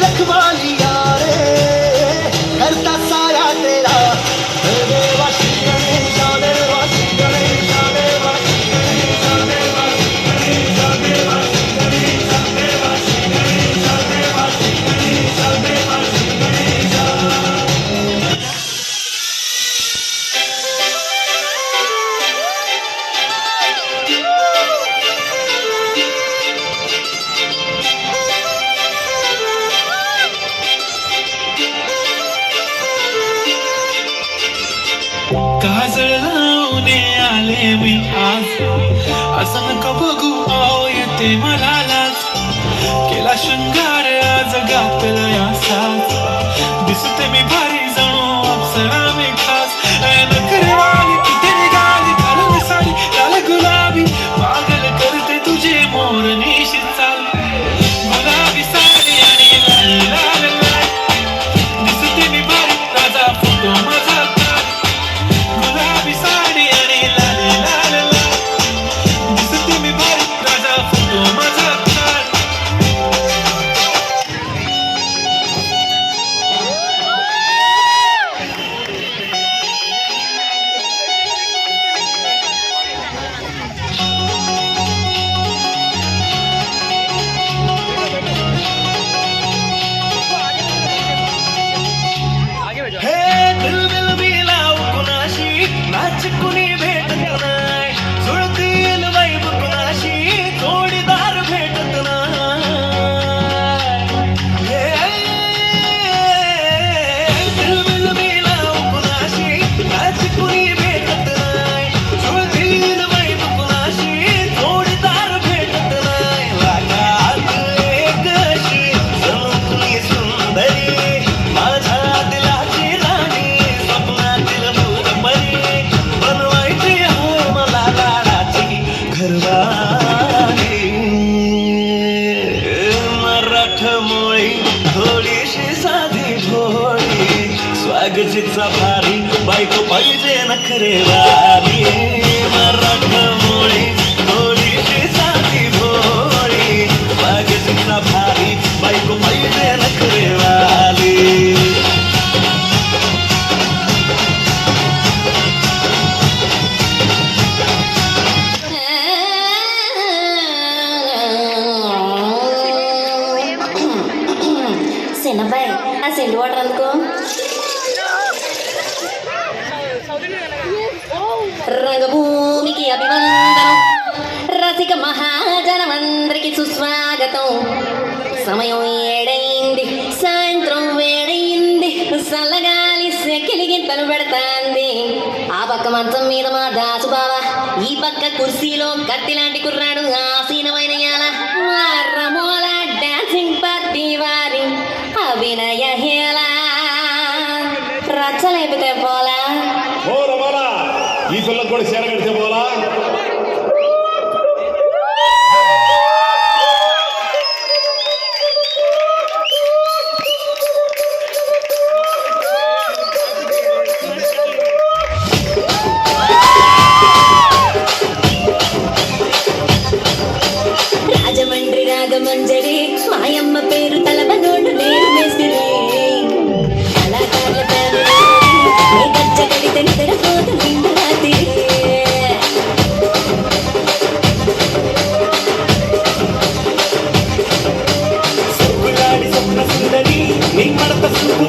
रखवालिया रे करता साया तेरा देवा श्री गणेश देवा श्री गणेश देवा श्री गणेश देवा श्री गणेश देवा श्री गणेश देवा श्री गणेश देवा श्री गणेश देवा श्री गणेश काजळ लावणे आले मी आज असं नका बघू आओ येते मला लाज केला शृंगार आज घातला साज दिसते मी भारी जणू अप्सरा मी खास नखरेवाली इथे निघाली घालून साडी लाल गुलाबी पागल करते तुझे मोर निशी चाल गुलाबी साडी आणि लाल लाल लाल दिसते मी भारी राजा फोटो माझा गुलाबी साडी आणि लाल लाल लाल दिसते मी भारी राजा फोटो माझा काढ हे दिल मी लाव कुणाशी नाच कुणी भेटत नाही जुळतील वैब कुणाशी जोडीदार भेटत नाही दिल मी लाव कुणाशी नाच कुणी भेटत नाही जुळतील वैब कुणाशी जोडीदार भेटत नाही लागात एक अशी जणू सुंदरी माझ्या दिलाची राणी स्वप्नातील भूतपरी बनवायची हो मला लाडाची घरवाली मराठमोळी थोडीशी साधी भोळी स्वागतीचा भारी बायको पाहिजे नखरेवाली मराठमोळी थोडीशी साधी भोळी स्वागतीचा भारी बायको पाहिजे नखरेवाली Senapay, asin dua ranko. Rangabhumi ki abhivandanam rasika mahajanamandriki suswagatam సమయం ఏడైంది సాయంత్రం వేడైంది చల్లగాలి సెకిలిగింతలు పెడతాంది ఆ పక్క మంచం మీద మా దాసు బావ ఈ పక్క కుర్సీలో కత్తిలాంటి కుర్రాడు ఆసీనమైన యాల రమోల డాన్సింగ్ పార్టీ వారి అభినయ హేళ రచ్చలేపితే పోలా ఓ రమాలా ఈ పిల్లలకు కూడా చీర కడితే పోలా రాజమండ్రి రాగమంజరి మాయమ్మ పేరు తలపనోడు నేను మేస్తిరి కళాకారుల ఫ్యామిలీ ఏ గజ్జ గడితే నిద్రపోతు నిండు రాత్రి సుబ్బులాడి స్వప్న సుందరి నీ మడత సుబ్బు